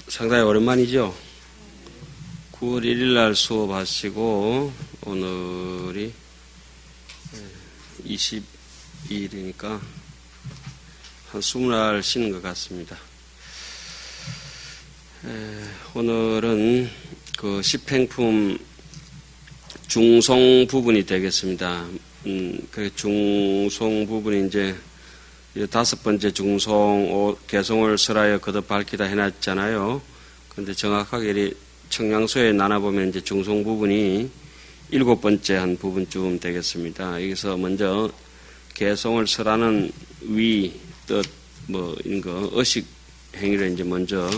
상당히 오랜만이죠. 9월 1일 날 수업하시고 오늘이 22일이니까 한 20날 쉬는 것 같습니다. 오늘은 그 시팽품 중송 부분이 되겠습니다. 그 중송 부분이 이제 5번째 중송 개송을 설하여 거듭 밝히다 해놨잖아요. 그런데 정확하게 청량소에 나눠보면 이제 중송 부분이 7번째 한 부분쯤 되겠습니다. 여기서 먼저 개송을 설하는 위, 뜻, 이런 거, 의식 행위를 이제 먼저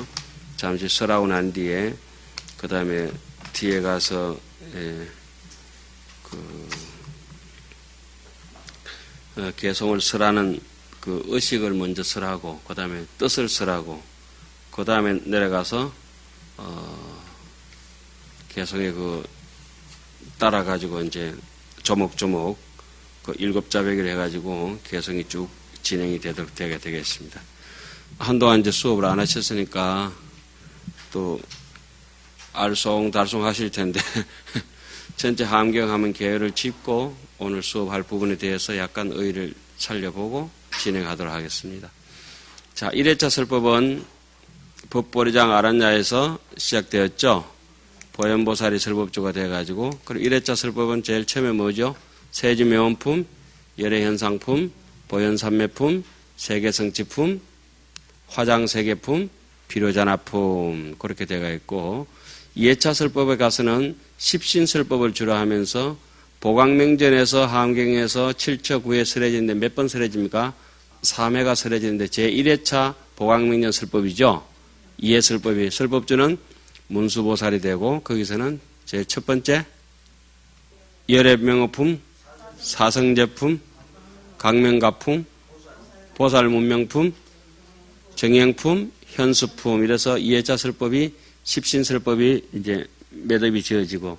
잠시 설하고 난 뒤에, 그 다음에 뒤에 가서, 개송을 설하는 그 의식을 먼저 설하고, 그 다음에 뜻을 설하고, 그 다음에 내려가서, 개송에 따라가지고 이제 조목조목 그 7자배기를 해가지고 개송이 쭉 진행이 되도록 되겠습니다. 한동안 이제 수업을 안 하셨으니까 또 알쏭달쏭 하실 텐데, 전체 함경하면 계열을 짚고 오늘 수업할 부분에 대해서 약간 의의를 살려보고 진행하도록 하겠습니다. 자, 1회차 설법은 법보리장 아란야에서 시작되었죠. 보현보살이 설법주가 되어가지고, 그리고 1회차 설법은 제일 처음에 뭐죠? 세지명원품, 열애현상품, 보현삼매품, 세계성취품, 화장세계품, 비료잔화품, 그렇게 되어 있고, 2회차 설법에 가서는 십신설법을 주로 하면서 보광명전에서 함경에서 7처 9회 설해지는데 몇 번 설해집니까? 3회가 설해지는데 제1회차 보광명전 설법이죠. 2회 설법이, 설법주는 문수보살이 되고, 거기서는 제일 첫 번째 열애명어품, 사성제품, 강명가품, 보살문명품, 정행품, 현수품, 이래서 2회차 설법이 십신설법이 이제 매듭이 지어지고,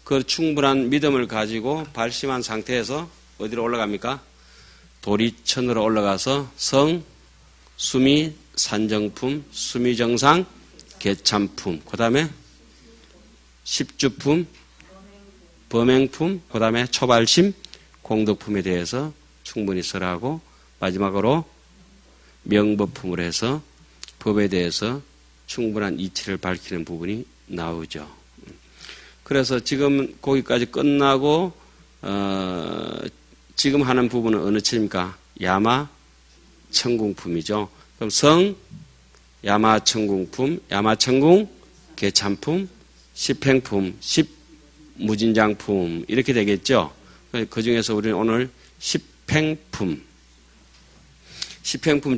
그 충분한 믿음을 가지고 발심한 상태에서 어디로 올라갑니까? 도리천으로 올라가서 성, 수미, 산정품, 수미정상, 개참품, 그 다음에 십주품, 범행품, 그 다음에 초발심, 공덕품에 대해서 충분히 설하고, 마지막으로 명법품을 해서 법에 대해서 충분한 이치를 밝히는 부분이 나오죠. 그래서 지금 거기까지 끝나고 지금 하는 부분은 어느 처입니까? 야마 천궁품이죠. 그럼 성, 야마 천궁품, 야마 천궁, 개참품, 십행품, 십무진장품, 이렇게 되겠죠. 그 중에서 우리는 오늘 십행품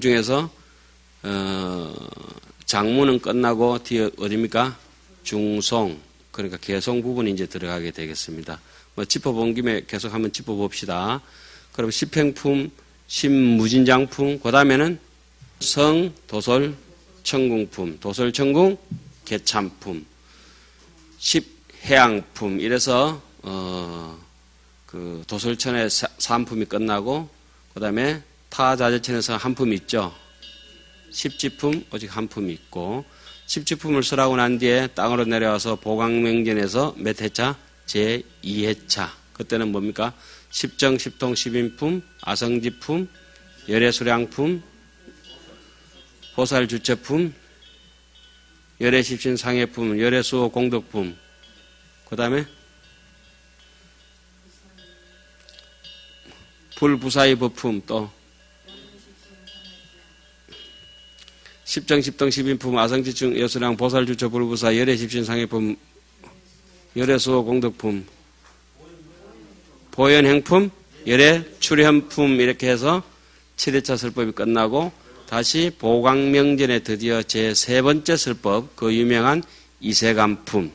중에서 장문은 끝나고 뒤에 어디입니까? 중송, 그러니까 개송 부분이 이제 들어가게 되겠습니다. 짚어본 김에 계속 한번 짚어봅시다. 그럼 십행품, 십무진장품, 그 다음에는 성, 도솔, 천궁품, 도솔, 천궁, 개참품, 십해양품, 이래서 그 도솔천의 3품이 끝나고, 그 다음에 타자재천에서 한 품이 있죠. 십지품 오직 한 품이 있고, 십지품을 설하고 난 뒤에 땅으로 내려와서 보광명전에서 몇 회차? 제2회차. 그때는 뭡니까? 십정, 십통, 십인품, 아성지품, 열애수량품, 보살주체품, 열애십신상해품, 열애수호 공덕품, 그 다음에 불부사의 법품, 또 십정, 십등, 십인품, 아성지충, 여수량, 보살주처, 불부사, 열애십신상해품, 열애수호 공덕품, 보현행품, 열애출현품, 이렇게 해서 7회차 설법이 끝나고 다시 보광명전에 드디어 제3번째 설법, 그 유명한 이세간품,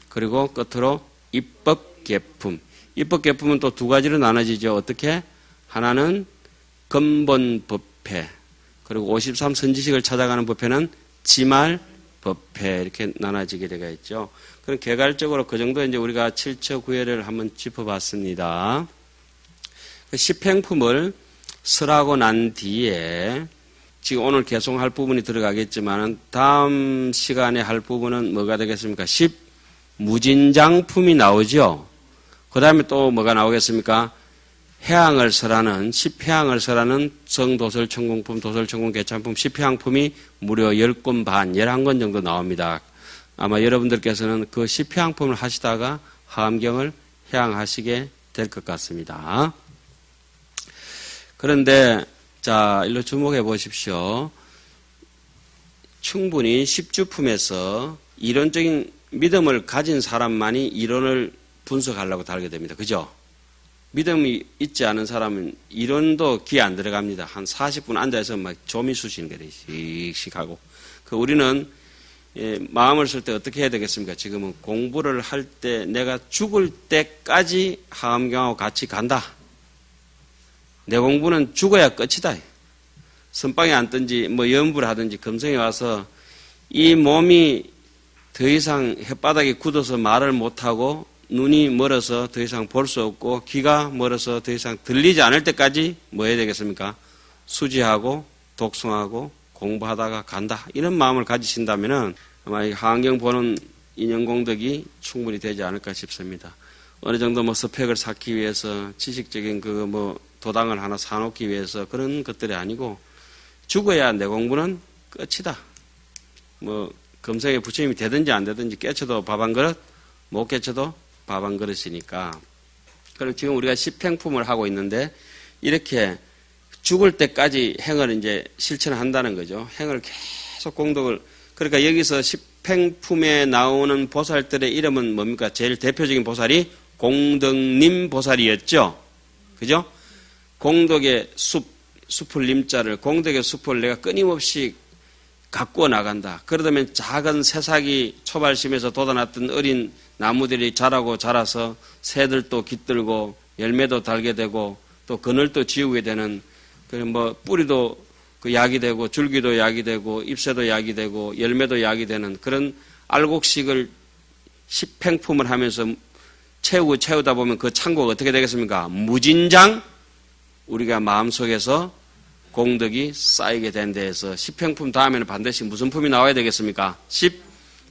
그리고 끝으로 입법계품. 입법계품은 또 2가지로 나눠지죠. 어떻게? 하나는 근본법회, 그리고 53선지식을 찾아가는 법회는 지말법회, 이렇게 나눠지게 되어 있죠. 그럼 개괄적으로 그 정도 이제 우리가 7처 9회를 한번 짚어봤습니다. 그 십행품을 설하고 난 뒤에 지금 오늘 개송할 부분이 들어가겠지만은 다음 시간에 할 부분은 뭐가 되겠습니까? 10 무진장품이 나오죠. 그 다음에 또 뭐가 나오겠습니까? 해양을 설하는 10해양을 설하는 성도설천공품, 도설천공 개찬품 10해양품이 무려 10권 반, 11권 정도 나옵니다. 아마 여러분들께서는 그 10해양품을 하시다가 하암경을 해양하시게 될 것 같습니다. 그런데 자, 일로 주목해 보십시오. 충분히 10주품에서 이론적인 믿음을 가진 사람만이 이론을 분석하려고 달게 됩니다. 그죠? 믿음이 있지 않은 사람은 이론도 귀에 안 들어갑니다. 한 40분 앉아서 막 조미 쑤시는 거예요. 씩씩 하고. 우리는 마음을 쓸 때 어떻게 해야 되겠습니까? 지금은 공부를 할 때 내가 죽을 때까지 하암경하고 같이 간다. 내 공부는 죽어야 끝이다. 선방에 앉든지 뭐 연부를 하든지 금성에 와서 이 몸이 더 이상 혓바닥이 굳어서 말을 못하고 눈이 멀어서 더 이상 볼 수 없고 귀가 멀어서 더 이상 들리지 않을 때까지 뭐 해야 되겠습니까? 수지하고 독송하고 공부하다가 간다. 이런 마음을 가지신다면은 아마 이 하암경 보는 인연공덕이 충분히 되지 않을까 싶습니다. 어느 정도 뭐 스펙을 쌓기 위해서 지식적인 그 뭐 도당을 하나 사놓기 위해서 그런 것들이 아니고 죽어야 내 공부는 끝이다. 뭐 금성에 부처님이 되든지 안 되든지 깨쳐도 밥 한 그릇, 못 깨쳐도 밥 한 그릇이니까. 그럼 지금 우리가 10행품을 하고 있는데 이렇게 죽을 때까지 행을 이제 실천한다는 거죠. 행을 계속 공덕을. 그러니까 여기서 10행품에 나오는 보살들의 이름은 뭡니까? 제일 대표적인 보살이 공덕님 보살이었죠. 그죠? 공덕의 숲을 님자를, 공덕의 숲을 내가 끊임없이 가꾸어 나간다. 그러다면 작은 새싹이 초발심에서 돋아났던 어린 나무들이 자라고 자라서 새들도 깃들고 열매도 달게 되고 또 그늘도 지우게 되는, 뭐 뿌리도 그 약이 되고 줄기도 약이 되고 잎새도 약이 되고 열매도 약이 되는 그런 알곡식을 10행품을 하면서 채우다 보면 그 창고가 어떻게 되겠습니까? 무진장, 우리가 마음속에서 공덕이 쌓이게 된 데에서 10행품 다음에는 반드시 무슨 품이 나와야 되겠습니까? 10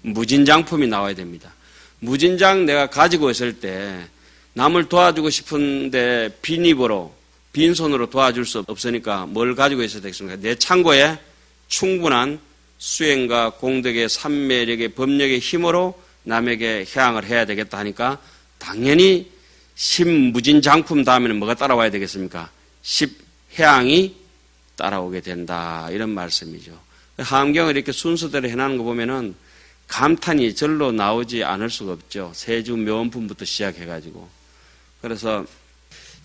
무진장품이 나와야 됩니다. 무진장 내가 가지고 있을 때 남을 도와주고 싶은데 빈입으로 빈손으로 도와줄 수 없으니까 뭘 가지고 있어야 되겠습니까? 내 창고에 충분한 수행과 공덕의 삼매력의 법력의 힘으로 남에게 해양을 해야 되겠다 하니까 당연히 10 무진장품 다음에는 뭐가 따라와야 되겠습니까? 10 해양이 따라오게 된다. 이런 말씀이죠. 하암경을 이렇게 순서대로 해나가는 거 보면은 감탄이 절로 나오지 않을 수가 없죠. 세주 묘원품부터 시작해가지고. 그래서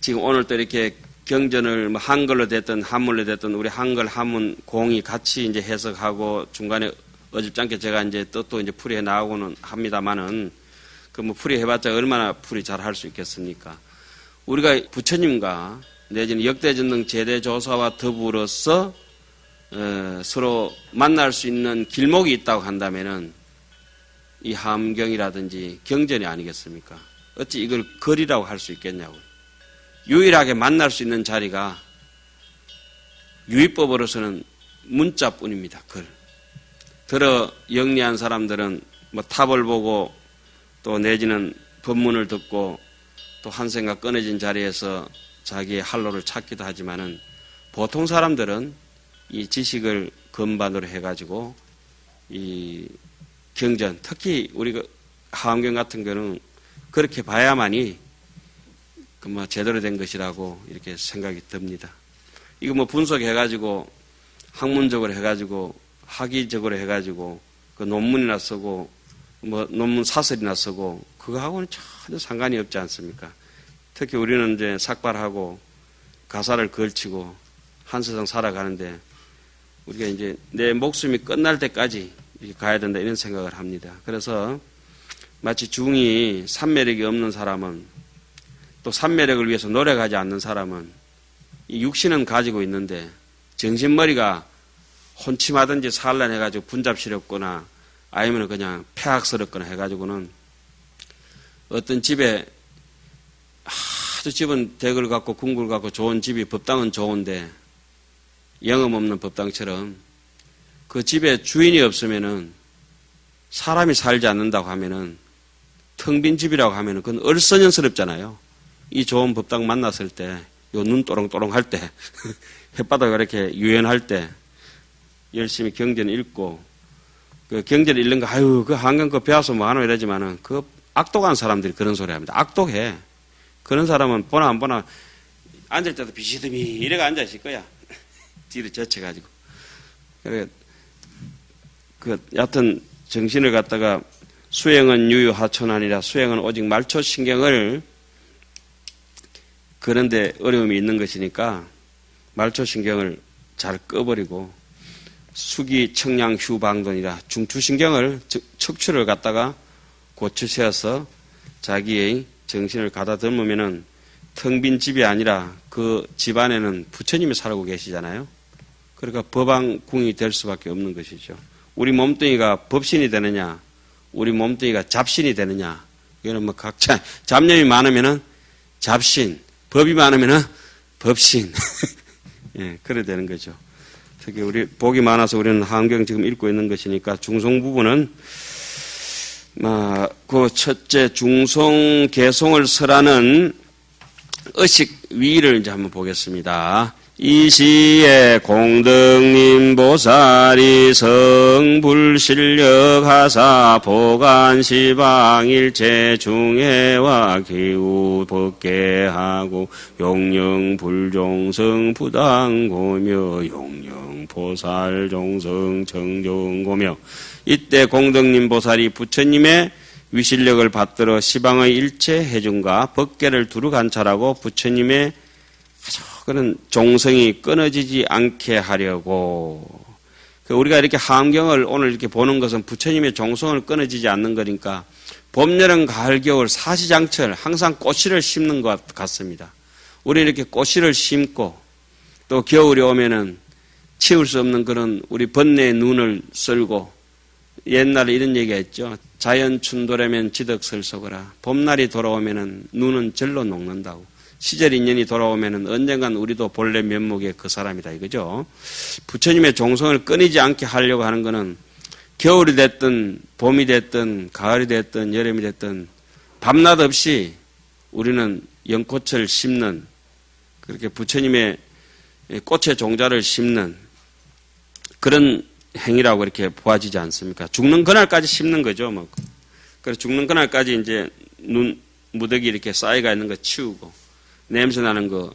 지금 오늘 또 이렇게 경전을 뭐 한글로 됐든 한문로 됐든 우리 한글 한문 공이 같이 이제 해석하고 중간에 어줍잖게 제가 이제 뜻도 이제 풀이해 나가고는 합니다만은 그 뭐 풀이해봤자 얼마나 풀이 잘 할 수 있겠습니까? 우리가 부처님과 내지는 역대전능 제대조사와 더불어서 서로 만날 수 있는 길목이 있다고 한다면은 이 하암경이라든지 경전이 아니겠습니까? 어찌 이걸 글이라고 할 수 있겠냐고요. 유일하게 만날 수 있는 자리가 유의법으로서는 문자뿐입니다. 글. 들어 영리한 사람들은 뭐 탑을 보고 또 내지는 법문을 듣고 또 한 생각 끊어진 자리에서 자기의 할로를 찾기도 하지만은 보통 사람들은 이 지식을 근반으로 해가지고 이 경전, 특히 우리가 하암경 같은 경우는 그렇게 봐야만이 그 뭐 제대로 된 것이라고 이렇게 생각이 듭니다. 이거 뭐 분석해가지고 학문적으로 해가지고 학위적으로 해가지고 그 논문이나 쓰고 뭐 논문 사설이나 쓰고 그거하고는 전혀 상관이 없지 않습니까? 특히 우리는 이제 삭발하고 가사를 걸치고 한 세상 살아가는데 우리가 이제 내 목숨이 끝날 때까지 이렇게 가야 된다 이런 생각을 합니다. 그래서 마치 중이 삼매력이 없는 사람은 또 삼매력을 위해서 노력하지 않는 사람은 이 육신은 가지고 있는데 정신머리가 혼침하든지 산란해가지고 분잡스럽거나 아니면 그냥 폐악스럽거나 해가지고는 어떤 집에 아주 집은 댁을 갖고 궁굴 갖고 좋은 집이 법당은 좋은데 영업 없는 법당처럼 그 집에 주인이 없으면은 사람이 살지 않는다고 하면은 텅 빈 집이라고 하면은 그건 얼선연스럽잖아요. 이 좋은 법당 만났을 때, 요 눈 또롱또롱 할 때, 햇바닥 이렇게 유연할 때, 열심히 경전 읽고, 그 경전 읽는 거, 아유, 그 한강 그 배워서 뭐 하노 이러지만은 그 악독한 사람들이 그런 소리 합니다. 악독해. 그런 사람은 보나 안 보나 앉을 때도 비시듬히 이래가 앉아 있을 거야. 뒤로 젖혀가지고. 그래, 여하튼 정신을 갖다가 수행은 유유하천하니라 수행은 오직 말초신경을 그런데 어려움이 있는 것이니까 말초신경을 잘 꺼버리고 수기 청량 휴방돈이라 중추신경을 척추를 갖다가 고추세워서 자기의 정신을 가다듬으면은 텅 빈 집이 아니라 그 집 안에는 부처님이 살고 계시잖아요. 그러니까 법왕궁이 될 수밖에 없는 것이죠. 우리 몸뚱이가 법신이 되느냐, 우리 몸뚱이가 잡신이 되느냐, 이거는 뭐 각자 잡념이 많으면은 잡신, 법이 많으면은 법신. 예, 그래 되는 거죠. 특히 우리 복이 많아서 우리는 한경 지금 읽고 있는 것이니까 중송 부분은 그 첫째 중송 개송을 설하는 의식 위를 이제 한번 보겠습니다. 이 시에 공덕님 보살이 성불실력하사 보간시방일체 중해와 기우 법계하고 용령불종성 부당고며 용령보살종성 청정고며 이때 공덕님 보살이 부처님의 위실력을 받들어 시방의 일체 해중과 법계를 두루 관찰하고 부처님의 그런 종성이 끊어지지 않게 하려고. 우리가 이렇게 함경을 오늘 이렇게 보는 것은 부처님의 종성을 끊어지지 않는 거니까 봄, 여름, 가을, 겨울 사시장철 항상 꽃씨를 심는 것 같습니다. 우리는 이렇게 꽃씨를 심고 또 겨울이 오면은 치울 수 없는 그런 우리 번뇌의 눈을 썰고 옛날에 이런 얘기가 있죠. 자연 춘도라면 지덕설속어라. 봄날이 돌아오면은 눈은 절로 녹는다고. 시절 인연이 돌아오면은 언젠간 우리도 본래 면목의 그 사람이다 이거죠. 부처님의 종성을 끊이지 않게 하려고 하는 것은 겨울이 됐든 봄이 됐든 가을이 됐든 여름이 됐든 밤낮 없이 우리는 연꽃을 심는 그렇게 부처님의 꽃의 종자를 심는 그런 행위라고 이렇게 보아지지 않습니까? 죽는 그날까지 심는 거죠. 뭐. 그래서 죽는 그날까지 이제 눈 무더기 이렇게 쌓여가 있는 거 치우고 냄새 나는 거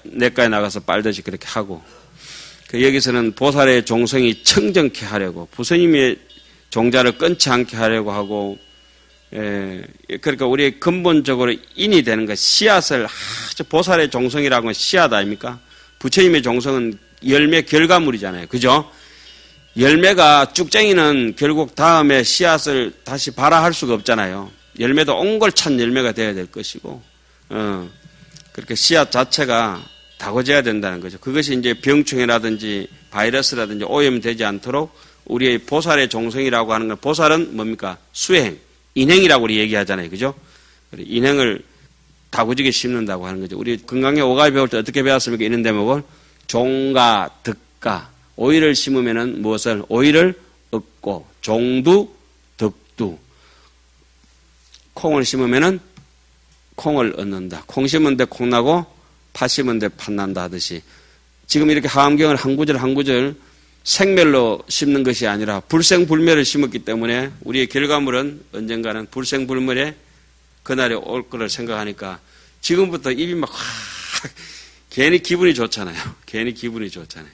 내과에 나가서 빨듯이 그렇게 하고 여기서는 보살의 종성이 청정케 하려고 부처님의 종자를 끊지 않게 하려고 하고 그러니까 우리 근본적으로 인이 되는 것 씨앗을 보살의 종성이라고 하면 씨앗 아닙니까? 부처님의 종성은 열매 결과물이잖아요. 그죠? 열매가 쭉쟁이는 결국 다음에 씨앗을 다시 발화할 수가 없잖아요. 열매도 옹골찬 열매가 되어야 될 것이고 그렇게 씨앗 자체가 다고져야 된다는 거죠. 그것이 이제 병충해라든지 바이러스라든지 오염되지 않도록 우리의 보살의 종성이라고 하는 건 보살은 뭡니까? 수행, 인행이라고 우리 얘기하잖아요. 그죠? 인행을 다고지게 심는다고 하는 거죠. 우리 건강에 오가비 배울 때 어떻게 배웠습니까? 이런 대목을 종가, 득가, 오이를 심으면은 무엇을? 오이를 얻고, 종두, 득두. 콩을 심으면은 콩을 얻는다. 콩 심은 데 콩 나고 팥 심은 데 팥 난다 하듯이 지금 이렇게 하암경을 한 구절 한 구절 생멸로 심는 것이 아니라 불생불멸을 심었기 때문에 우리의 결과물은 언젠가는 불생불멸의 그날이 올 거를 생각하니까 지금부터 입이 막 괜히 기분이 좋잖아요. 괜히 기분이 좋잖아요.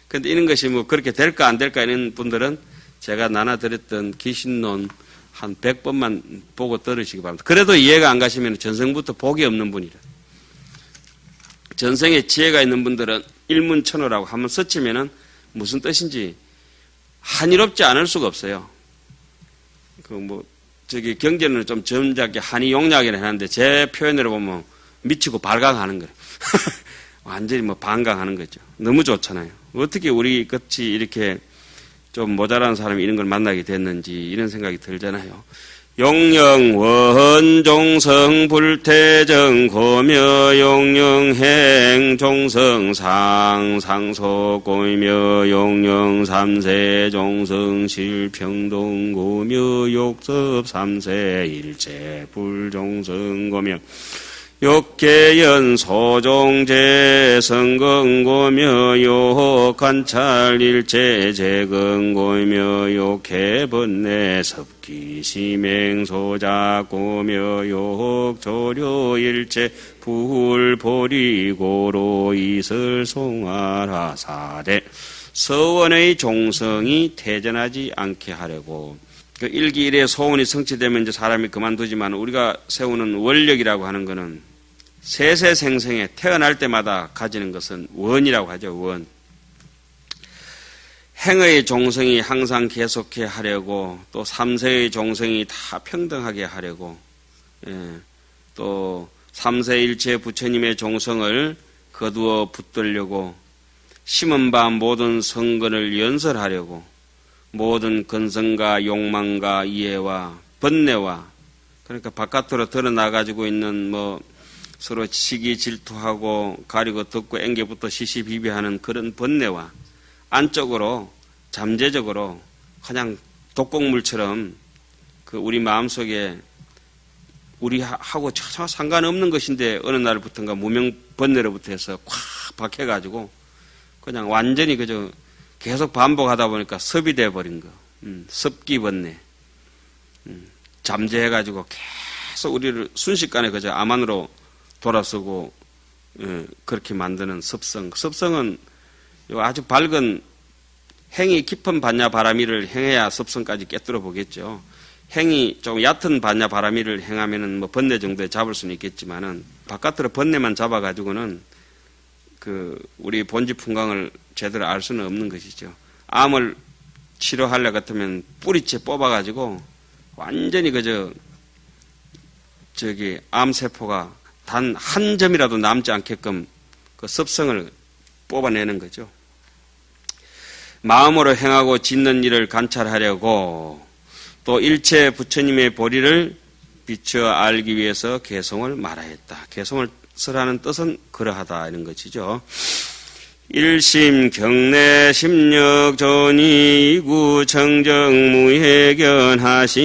그런데 이런 것이 뭐 그렇게 될까 안 될까 이런 분들은 제가 나눠드렸던 기신론 한 100번만 보고 들으시기 바랍니다. 그래도 이해가 안 가시면 전생부터 복이 없는 분이라. 전생에 지혜가 있는 분들은 일문천호라고 한번 스치면은 무슨 뜻인지 한이롭지 않을 수가 없어요. 경제는 좀 점잖게 한이용약이라 하는데 제 표현으로 보면 미치고 발광하는 거예요. 완전히 반강하는 거죠. 너무 좋잖아요. 어떻게 우리 같이 이렇게 좀 모자란 사람이 이런 걸 만나게 됐는지 이런 생각이 들잖아요. 용령 원종성 불태정 고며 용령행 종성 상상소 고며 용령 삼세 종성 실평동 고며 욕섭 삼세 일체 불종성 고며 욕계연 소종제 성건고며 욕관찰 일체 재건고며 욕해번내 섭기심행소작고며 욕조료 일체 불보리고로 이설송화하사대 서원의 종성이 퇴전하지 않게 하려고. 그 일기일에 소원이 성취되면 이제 사람이 그만두지만 우리가 세우는 원력이라고 하는 것은 세세생생에 태어날 때마다 가지는 것은 원이라고 하죠. 원. 행의 종성이 항상 계속해 하려고, 또 삼세의 종성이 다 평등하게 하려고, 또 삼세일체 부처님의 종성을 거두어 붙들려고, 심은 바 모든 성근을 연설하려고, 모든 근성과 욕망과 이해와 번뇌와, 그러니까 바깥으로 드러나가지고 있는 서로 시기 질투하고 가리고 덮고 앵겨부터 시시비비하는 그런 번뇌와 안쪽으로 잠재적으로 그냥 독곡물처럼 그 우리 마음속에 우리하고 전혀 상관없는 것인데 어느 날부터인가 무명 번뇌로부터 해서 콱 박혀가지고 그냥 완전히 그저 계속 반복하다 보니까 섭이 돼버린 거. 섭기 번뇌. 잠재해가지고 계속 우리를 순식간에 그저 암안으로 돌아서고 그렇게 만드는 섭성. 섭성은 아주 밝은 행이 깊은 반야바라미를 행해야 섭성까지 깨뜨려 보겠죠. 행이 좀 얕은 반야바라미를 행하면은 번뇌 정도에 잡을 수는 있겠지만은 바깥으로 번뇌만 잡아가지고는 그 우리 본지 풍광을 제대로 알 수는 없는 것이죠. 암을 치료하려 같으면 뿌리째 뽑아가지고 완전히 그저 암세포가 단 한 점이라도 남지 않게끔 그 습성을 뽑아내는 거죠. 마음으로 행하고 짓는 일을 관찰하려고 또 일체 부처님의 보리를 비추어 알기 위해서 개송을 말하였다. 개송을 쓰라는 뜻은 그러하다 이런 것이죠. 일심 경내 심력 전이 이구 청정 무해견하시며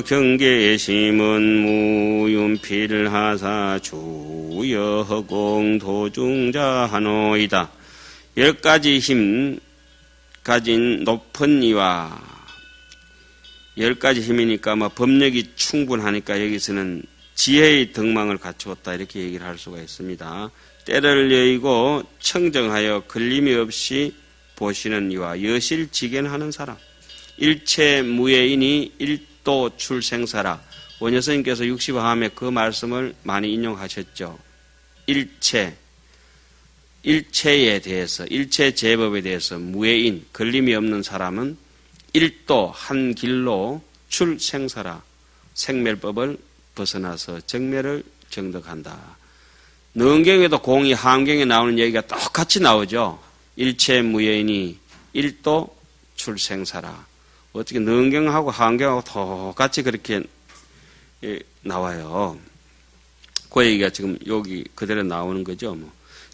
경계심은 무윤필 하사 주여허공 도중자 하노이다. 10가지 힘 가진 높은 이와 10가지 힘이니까 법력이 충분하니까 여기서는 지혜의 덕망을 갖추었다 이렇게 얘기를 할 수가 있습니다. 때를 여의고 청정하여 걸림이 없이 보시는 이와 여실지견하는 사람. 일체 무예인이 일도 출생사라. 원효스님께서 60화함에 그 말씀을 많이 인용하셨죠. 일체에 대해서, 일체 제법에 대해서 무예인, 걸림이 없는 사람은 일도 한 길로 출생사라. 생멸법을 벗어나서 정멸을 정득한다. 능경에도 공이 한경에 나오는 얘기가 똑같이 나오죠. 일체 무예인이 일도 출생사라. 어떻게 능경하고 한경하고 똑같이 그렇게 나와요. 그 얘기가 지금 여기 그대로 나오는 거죠.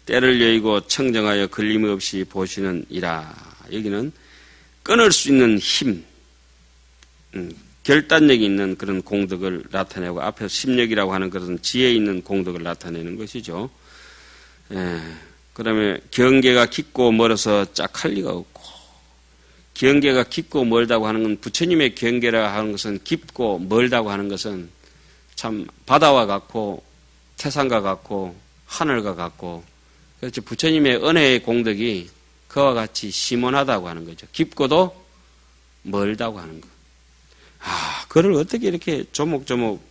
때를 여의고 청정하여 걸림 없이 보시는 이라. 여기는 끊을 수 있는 힘, 결단력이 있는 그런 공덕을 나타내고 앞에서 심력이라고 하는 것은 지혜 있는 공덕을 나타내는 것이죠. 그다음에 경계가 깊고 멀어서 짝할 리가 없고, 경계가 깊고 멀다고 하는 건 부처님의 경계라 하는 것은 깊고 멀다고 하는 것은 참 바다와 같고 태산과 같고 하늘과 같고, 그렇죠. 부처님의 은혜의 공덕이 그와 같이 심원하다고 하는 거죠. 깊고도 멀다고 하는 것. 그를 어떻게 이렇게 조목조목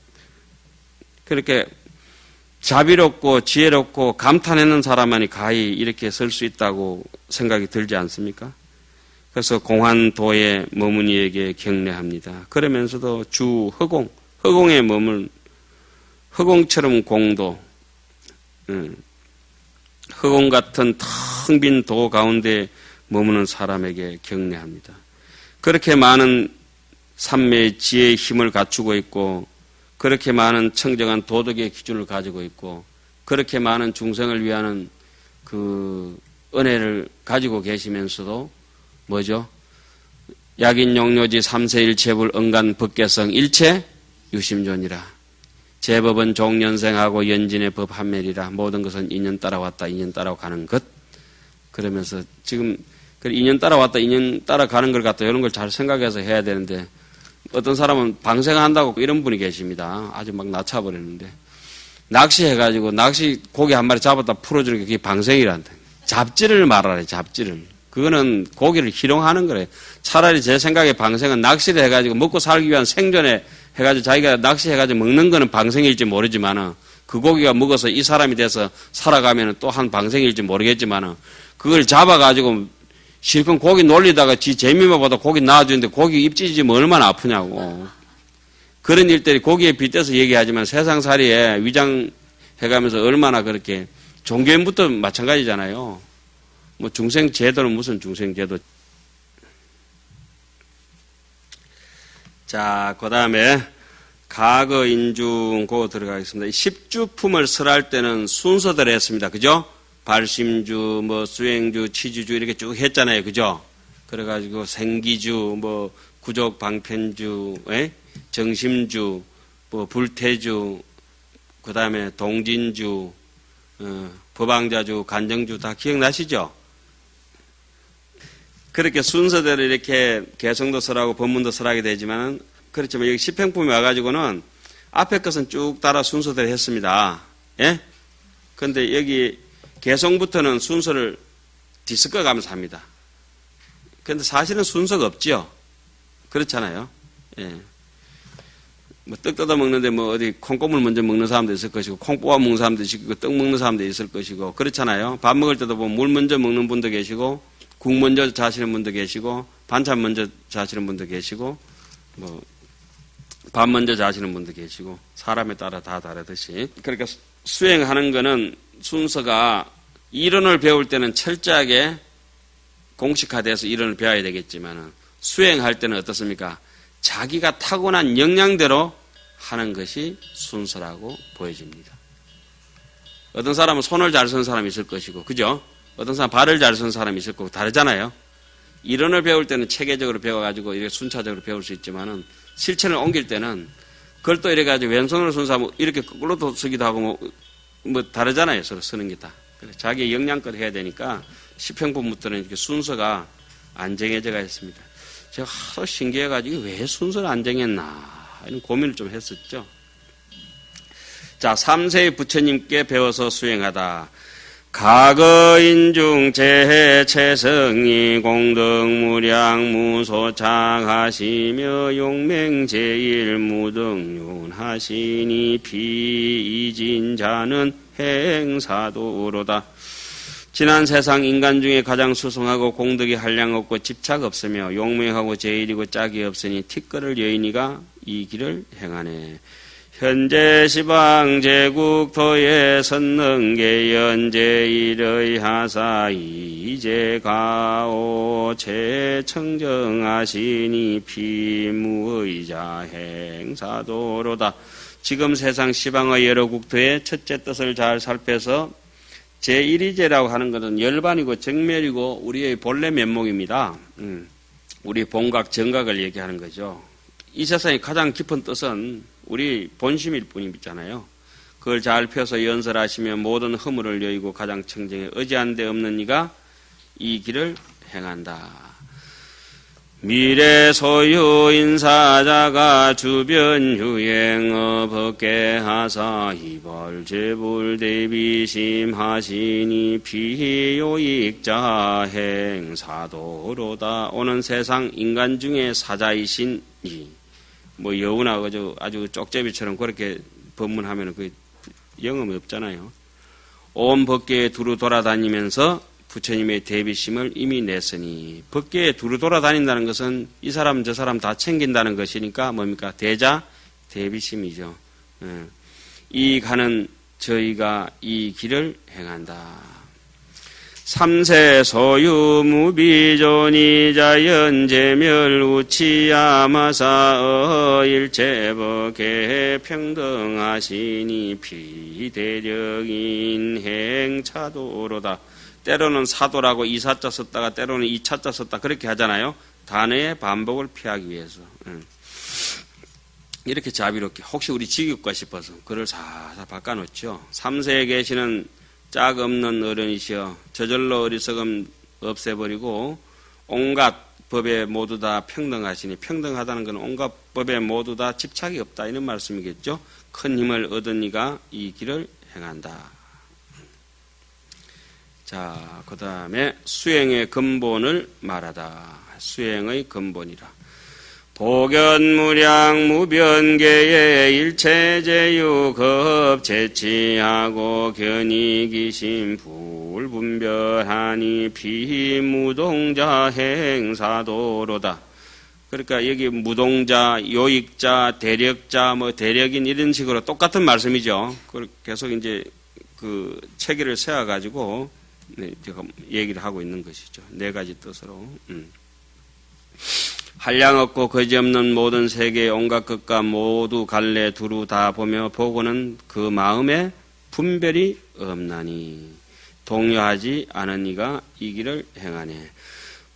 그렇게 자비롭고 지혜롭고 감탄하는 사람만이 가히 이렇게 설 수 있다고 생각이 들지 않습니까? 그래서 공한도에 머무니에게 경례합니다. 그러면서도 주 허공, 허공에 머물 허공처럼 공도, 허공 같은 텅 빈 도 가운데 머무는 사람에게 경례합니다. 그렇게 많은 삼매의 지혜의 힘을 갖추고 있고 그렇게 많은 청정한 도덕의 기준을 가지고 있고 그렇게 많은 중생을 위하는 그 은혜를 가지고 계시면서도 뭐죠? 약인용료지 삼세일체불 응간 법계성 일체 유심존이라. 제법은 종연생하고 연진의 법 한멸이라. 모든 것은 인연 따라왔다 인연 따라가는 것. 그러면서 지금 인연 따라왔다 인연 따라가는 걸 갖다 이런 걸 잘 생각해서 해야 되는데 어떤 사람은 방생한다고 이런 분이 계십니다. 아주 막 낮춰버리는데 낚시해가지고 낚시 고기 한 마리 잡았다 풀어주는 게 그게 방생이란다. 잡지를 말하래. 잡지를. 그거는 고기를 희롱하는 거래. 차라리 제 생각에 방생은 낚시를 해가지고 먹고 살기 위한 생존에 해가지고 자기가 낚시해가지고 먹는 거는 방생일지 모르지만은 그 고기가 먹어서 이 사람이 돼서 살아가면은 또 한 방생일지 모르겠지만은 그걸 잡아가지고 실컷 고기 놀리다가 지 재미만 보다 고기 놔주는데 고기 입 찢어지면 얼마나 아프냐고. 그런 일들이 고기에 빗대서 얘기하지만 세상살이에 위장해가면서 얼마나 그렇게 종교인부터 마찬가지잖아요. 뭐 중생제도는 무슨 중생제도. 자, 그 다음에 가거인중 고 들어가겠습니다. 십주품을 설할 때는 순서대로 했습니다. 그죠? 발심주, 뭐 수행주, 치주주 이렇게 쭉 했잖아요. 그죠? 그래가지고 생기주, 뭐 구족 방편주, 정심주, 뭐 불태주, 그 다음에 동진주, 법왕자주, 간정주 다 기억나시죠? 그렇게 순서대로 이렇게 개성도 설하고 법문도 설하게 되지만 그렇지만 여기 십행품이 와가지고는 앞에 것은 쭉 따라 순서대로 했습니다. 예? 그런데 여기 개성부터는 순서를 뒤섞어 가면서 합니다. 그런데 사실은 순서가 없지요. 그렇잖아요. 예. 뭐 떡 뜯어 먹는데 뭐 어디 콩고물 먼저 먹는 사람도 있을 것이고 콩 뽑아 먹는 사람도 있고 떡 먹는 사람도 있을 것이고 그렇잖아요. 밥 먹을 때도 보면 물 먼저 먹는 분도 계시고 국 먼저 자시는 분도 계시고 반찬 먼저 자시는 분도 계시고 뭐 밥 먼저 자시는 분도 계시고 사람에 따라 다 다르듯이 그러니까 수행하는 거는 순서가 이론을 배울 때는 철저하게 공식화돼서 이론을 배워야 되겠지만은 수행할 때는 어떻습니까? 자기가 타고난 역량대로 하는 것이 순서라고 보여집니다. 어떤 사람은 손을 잘 쓴 사람이 있을 것이고, 그죠? 어떤 사람은 발을 잘 쓴 사람이 있을 거고, 다르잖아요. 이론을 배울 때는 체계적으로 배워가지고 이렇게 순차적으로 배울 수 있지만은 실천을 옮길 때는 그걸 또 이래가지고 왼손으로 쓴 사람은 이렇게 거꾸로도 쓰기도 하고 뭐 다르잖아요. 서로 쓰는 게 다. 자기의 역량껏 해야 되니까 십행품부터는 이렇게 순서가 안 정해져가 있습니다. 제가 하도 신기해가지고 왜 순서를 안 정했나 이런 고민을 좀 했었죠. 자, 3세의 부처님께 배워서 수행하다. 가거인중 재해 최성이 공덕무량 무소착하시며 용맹제일 무등윤하시니 비이진자는 행사도로다. 지난 세상 인간 중에 가장 수승하고 공덕이 한량 없고 집착 없으며 용맹하고 제일이고 짝이 없으니 티끌을 여인이가 이 길을 행하네. 현재 시방 제국토의 선능계 연제일의 하사 이제 가오 최청정하시니 피무의자 행사도로다. 지금 세상 시방의 여러 국토의 첫째 뜻을 잘 살펴서 제1이제라고 하는 것은 열반이고 정멸이고 우리의 본래 면목입니다. 우리 본각 정각을 얘기하는 거죠. 이 세상의 가장 깊은 뜻은 우리 본심일 뿐이잖아요. 그걸 잘 펴서 연설하시며 모든 허물을 여의고 가장 청정해 의지한 데 없는 이가 이 길을 행한다. 미래 소유 인사자가 주변 유행어 법계하사 이벌 재불 대비심 하시니 비효익자 행사도로다. 오는 세상 인간 중에 사자이신 이 뭐 여우나 아주 쪽제비처럼 그렇게 법문하면 그 영험이 없잖아요. 온 법계에 두루 돌아다니면서 부처님의 대비심을 이미 냈으니 법계에 두루 돌아다닌다는 것은 이 사람 저 사람 다 챙긴다는 것이니까 뭡니까? 대자 대비심이죠. 이 가는 저희가 이 길을 행한다. 삼세 소유 무비존이 자연재멸 우치야마사 일체법계 평등하시니 비대력인 행차도로다. 때로는 사도라고 이사자 썼다가 때로는 이차자 썼다 그렇게 하잖아요. 단어의 반복을 피하기 위해서. 이렇게 자비롭게 혹시 우리 지겹까 싶어서 글을 살살 바꿔놓죠. 삼세에 계시는 짝 없는 어른이시여 저절로 어리석음 없애버리고 온갖 법에 모두 다 평등하시니 평등하다는 것은 온갖 법에 모두 다 집착이 없다 이런 말씀이겠죠. 큰 힘을 얻은 이가 이 길을 행한다. 자, 그 다음에 수행의 근본을 말하다. 수행의 근본이라. 복연무량 무변계의 일체제유급 재치하고 견이기심 불분별하니 비무동자 행사도로다. 그러니까 여기 무동자, 요익자, 대력자, 대력인 이런 식으로 똑같은 말씀이죠. 계속 이제 그 체계를 세워가지고 제가 얘기를 하고 있는 것이죠. 네 가지 뜻으로. 한량 없고 거지없는 모든 세계의 온갖 것과 모두 갈래 두루 다 보며 보고는 그 마음에 분별이 없나니 동요하지 않은 이가 이 길을 행하네.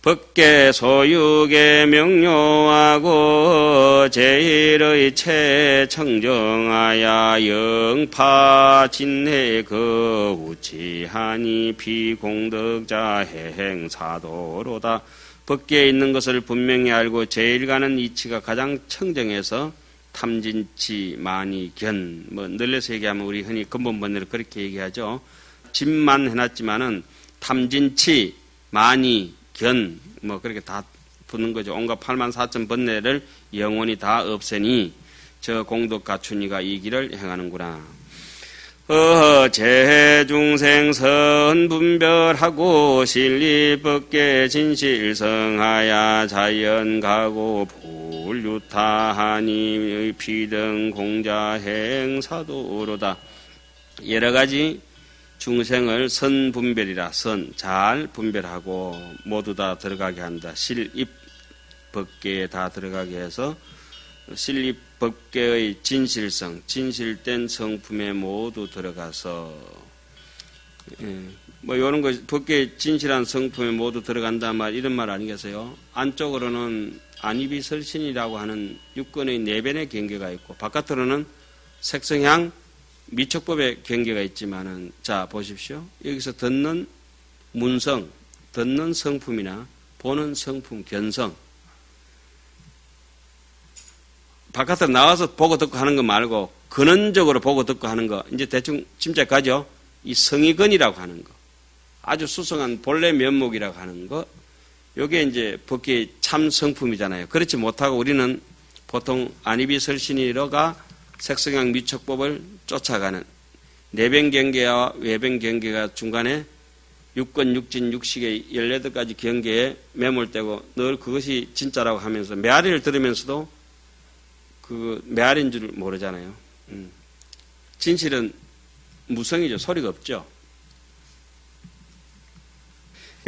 법계 소유계 명료하고 제일의 체청정하야 영파 진해 그 우치하니 비공덕자 행사도로다. 법계에 있는 것을 분명히 알고 제일 가는 이치가 가장 청정해서 탐진치 많이 견 늘려서 얘기하면 우리 흔히 근본 번뇌로 그렇게 얘기하죠. 집만 해놨지만은 탐진치 많이 견 그렇게 다 붙는 거죠. 온갖 84,000 번뇌를 영원히 다 없애니 저 공덕 갖춘 이가 이 길을 행하는구나. 재중생 선분별하고 실리법계 진실성하야 자연가고 불유타하니 비등공자 행사도로다. 여러가지 중생을 선분별이라 잘 분별하고 모두 다 들어가게 한다. 실입법계에 다 들어가게 해서 실립법계의 진실성, 진실된 성품에 모두 들어가서 이런 거 법계의 진실한 성품에 모두 들어간다 말 이런 말 아니겠어요? 안쪽으로는 안이비설신이라고 하는 육권의 내변의 경계가 있고 바깥으로는 색성향 미척법의 경계가 있지만은 자 보십시오. 여기서 듣는 문성, 듣는 성품이나 보는 성품, 견성 바깥으로 나와서 보고 듣고 하는 거 말고 근원적으로 보고 듣고 하는 거 이제 대충 짐작가죠. 이 성의근이라고 하는 거 아주 수성한 본래 면목이라고 하는 거 요게 이제 법계의 참 성품이잖아요. 그렇지 못하고 우리는 보통 안이비설신이로가 색성향 미척법을 쫓아가는 내변경계와 외변경계가 중간에 육권, 육진, 육식의 18가지 경계에 매몰되고 늘 그것이 진짜라고 하면서 메아리를 들으면서도 그 메아리인 줄 모르잖아요. 진실은 무성이죠. 소리가 없죠.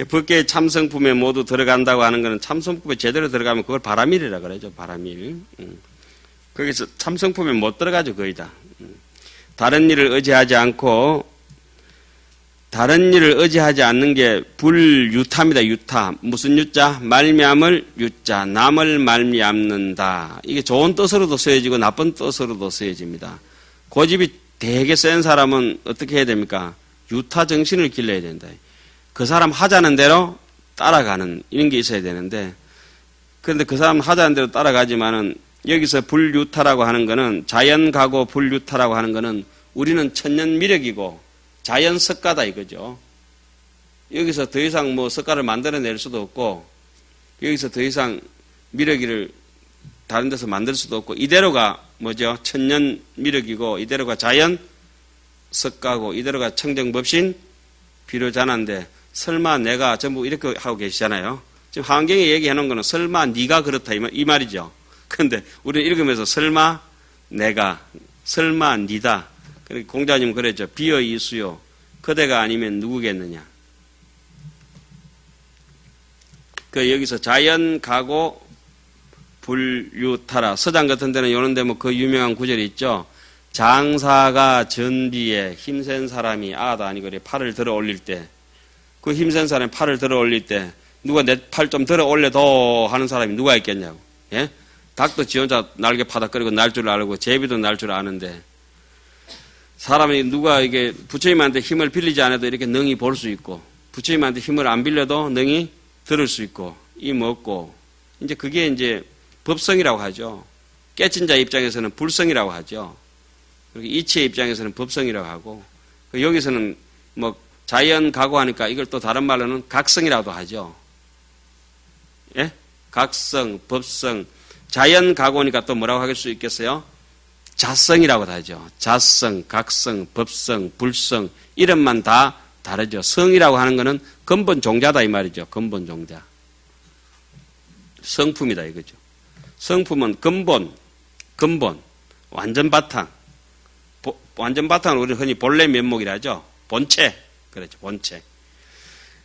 법계의 참성품에 모두 들어간다고 하는 것은 참성품에 제대로 들어가면 그걸 바라밀이라 그러죠. 바라밀. 거기서 참성품에 못 들어가죠. 거의 다. 다른 일을 의지하지 않고 다른 일을 의지하지 않는 게 불유타입니다. 유타. 무슨 유자? 말미암을 유자. 남을 말미암는다. 이게 좋은 뜻으로도 쓰여지고 나쁜 뜻으로도 쓰여집니다. 고집이 되게 센 사람은 어떻게 해야 됩니까? 유타 정신을 길러야 된다. 그 사람 하자는 대로 따라가는 이런 게 있어야 되는데 그런데 그 사람 하자는 대로 따라가지만은 여기서 불유타라고 하는 거는 자연가고 불유타라고 하는 거는 우리는 천년미력이고 자연석가다 이거죠. 여기서 더 이상 석가를 만들어낼 수도 없고 여기서 더 이상 미력이를 다른 데서 만들 수도 없고 이대로가 뭐죠? 천년미력이고 이대로가 자연석가고 이대로가 청정법신 비료자난데 설마 내가 전부 이렇게 하고 계시잖아요. 지금 하원경에 얘기해 놓은 거는 설마 네가 그렇다 이 말이죠. 그런데 우리는 읽으면서 설마 내가 설마 니다 공자님 그랬죠. 비어 이수요. 그대가 아니면 누구겠느냐. 그 여기서 자연, 가고, 불유타라. 서장 같은 데는 요런데 뭐 그 유명한 구절이 있죠. 장사가 전비에 힘센 사람이 아다 아니고 팔을 들어 올릴 때, 그 힘센 사람이 팔을 들어 올릴 때 누가 내 팔 좀 들어 올려도 하는 사람이 누가 있겠냐고. 예? 닭도 지 혼자 날개 파닥거리고 날 줄 알고 제비도 날 줄 아는데 사람이 누가 이게 부처님한테 힘을 빌리지 않아도 이렇게 능히 볼 수 있고 부처님한테 힘을 안 빌려도 능히 들을 수 있고 이 먹고 이제 그게 이제 법성이라고 하죠. 깨친 자 입장에서는 불성이라고 하죠. 그리고 이치의 입장에서는 법성이라고 하고 여기서는 뭐 자연 가고하니까 이걸 또 다른 말로는 각성이라고도 하죠. 예? 각성, 법성, 자연 가고니까 또 뭐라고 할 수 있겠어요? 자성이라고도 하죠. 자성, 각성, 법성, 불성 이름만 다 다르죠. 성이라고 하는 것은 근본 종자다 이 말이죠. 근본 종자. 성품이다 이거죠. 성품은 근본, 완전 바탕. 완전 바탕은 우리 흔히 본래 면목이라 하죠. 본체. 그렇죠. 본체.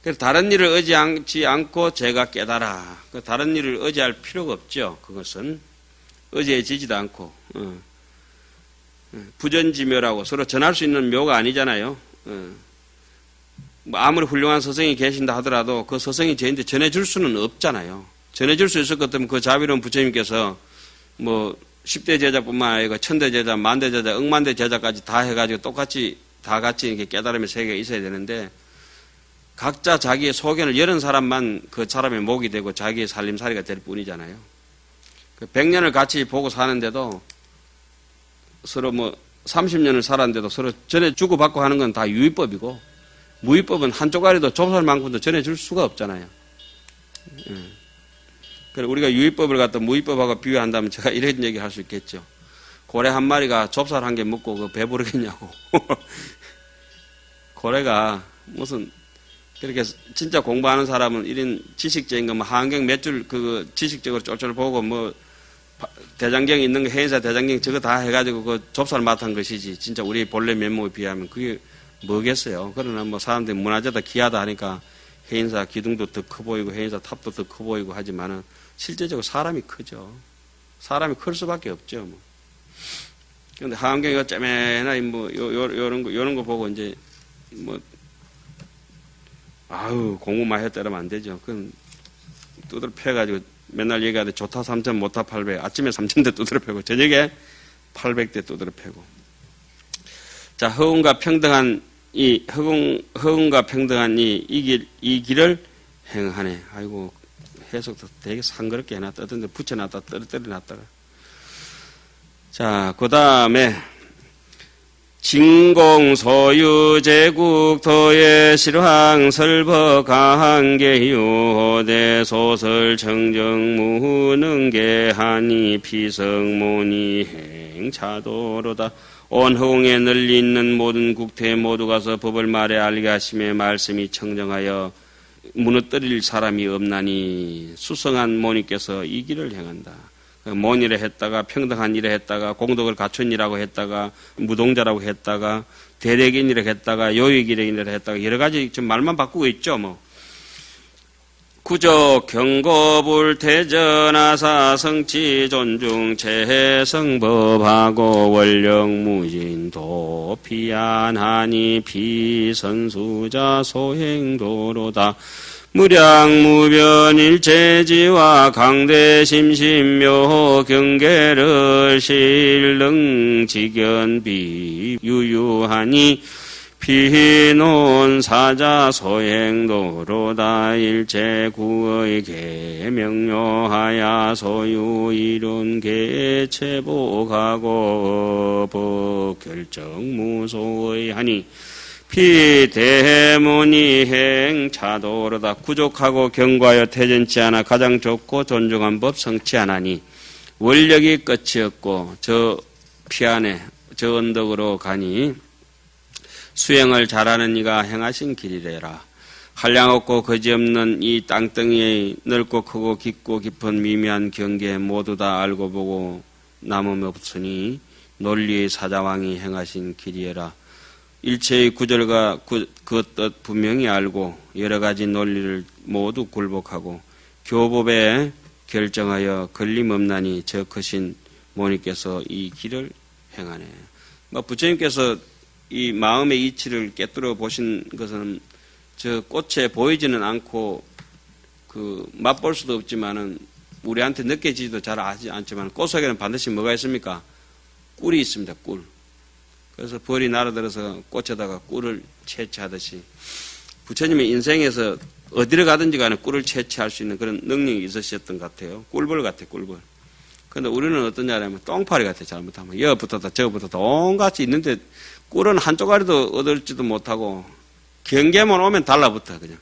그래서 다른 일을 의지하지 않고 제가 깨달아. 다른 일을 의지할 필요가 없죠. 그것은 의지해지지도 않고 부전지묘라고 서로 전할 수 있는 묘가 아니잖아요. 뭐 아무리 훌륭한 스승이 계신다 하더라도 그 스승이 저희한테 전해줄 수는 없잖아요. 전해줄 수 있을 것 같으면 그 자비로운 부처님께서 뭐 10대 제자뿐만 아니라 1000대 제자, 10,000대 제자, 억만대 제자까지 다 해가지고 똑같이 다 같이 이렇게 깨달음의 세계가 있어야 되는데 각자 자기의 소견을 열은 사람만 그 사람의 목이 되고 자기의 살림살이가 될 뿐이잖아요. 100년을 같이 보고 사는데도 서로 뭐 30년을 살았는데도 서로 전해 주고받고 하는 건 다 유의법이고 무의법은 한 쪼가리도 좁쌀만큼도 전해줄 수가 없잖아요. 그래 우리가 유의법을 갖다 무의법하고 비교한다면 제가 이런 얘기 할 수 있겠죠. 고래 한 마리가 좁쌀 한 개 먹고 그 배부르겠냐고. 고래가 무슨 그렇게 진짜 공부하는 사람은 이런 지식적인 거 뭐 한경 몇 줄 그 지식적으로 쫄쫄 보고 뭐 대장경이 있는 거 해인사 대장경 저거 다 해가지고 그 좁쌀 맛한 것이지 진짜 우리 본래 면목에 비하면 그게 뭐겠어요. 그러나 뭐 사람들이 문화재다 귀하다 하니까 해인사 기둥도 더 커 보이고 해인사 탑도 더 커 보이고 하지만은 실제적으로 사람이 크죠. 사람이 클 수밖에 없죠. 뭐. 그런데 하안경이가 쩌매나 뭐 요런 거 보고 이제 뭐 아유 공부만 했다면 안 되죠. 그건 두드러 패가지고 맨날 얘기하는데 좋다 3,000 못타 800 아침에 3,000대 두드러 패고 저녁에 800대 두드러 패고 자 허운과 평등한 이 허운과 평등한 이 길을 행하네. 아이고 해석도 되게 상그럽게 해놨다. 어떤 데 붙여놨다 떨어뜨려놨다가 자 그 다음에 진공소유 제국 도의 실황 설법 가한계유 대소설 청정 무능계하니 피성모니 행차도로다. 온 허공에 널리 있는 모든 국토에 모두 가서 법을 말해 알게 하심의 말씀이 청정하여 무너뜨릴 사람이 없나니 수성한 모니께서 이 길을 행한다. 모니를 했다가 평등한 일을 했다가 공덕을 갖춘 이라고 했다가 무동자라고 했다가 대대긴이라고 했다가 요익이라고 했다가 여러 가지 지금 말만 바꾸고 있죠. 뭐 구적 경고불 태전하사 성치 존중 체성법하고 원령무진 도피안하니 비선수자 소행도로다. 무량무변일체지와 강대심심묘 경계를 실능직연비 유유하니 피논사자 소행도로다. 일체구의 계명료하야 소유 이룬 개체복하고 법결정무소의 하니 피대문이 행차도로다. 구족하고 경과하여 태전치 않아 가장 좋고 존중한 법 성치 않으니 원력이 끝이 없고 저 피안에 저 언덕으로 가니 수행을 잘하는 이가 행하신 길이래라. 한량없고 거지없는 이 땅덩이의 넓고 크고 깊고 깊은 미미한 경계 모두 다 알고 보고 남음 없으니 논리의 사자왕이 행하신 길이라. 일체의 구절과 그 뜻 분명히 알고 여러 가지 논리를 모두 굴복하고 교법에 결정하여 걸림없나니 저 크신 모니께서 이 길을 행하네. 부처님께서 이 마음의 이치를 깨뜨려 보신 것은 저 꽃에 보이지는 않고 맛볼 수도 없지만은 우리한테 느껴지지도 잘 아지 않지만 꽃 속에는 반드시 뭐가 있습니까? 꿀이 있습니다. 꿀. 그래서 벌이 날아들어서 꽃에다가 꿀을 채취하듯이 부처님의 인생에서 어디를 가든지 간에 꿀을 채취할 수 있는 그런 능력이 있으셨던 것 같아요. 꿀벌 같아요. 꿀벌. 그런데 우리는 어떠냐면 똥파리 같아요. 잘못하면 여기 붙었다 저기 붙었다 온갖이 있는데 꿀은 한 쪼가리도 얻을지도 못하고 경계만 오면 달라붙어 그냥.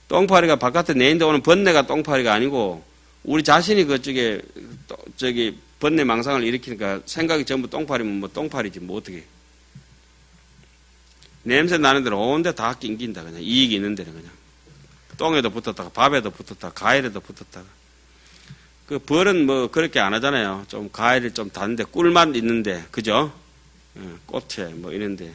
똥파리가 바깥에 내인데 오는 번뇌가 똥파리가 아니고 우리 자신이 그쪽에 저기 번뇌 망상을 일으키니까 생각이 전부 똥파리면 똥파리지 어떻게. 냄새 나는 대로 온데 다 낑긴다 그냥. 이익이 있는 데는 그냥. 똥에도 붙었다가 밥에도 붙었다가 과일에도 붙었다가. 그 벌은 그렇게 안 하잖아요. 좀 과일을 좀 다는데 꿀만 있는데 그죠? 꽃에 이런데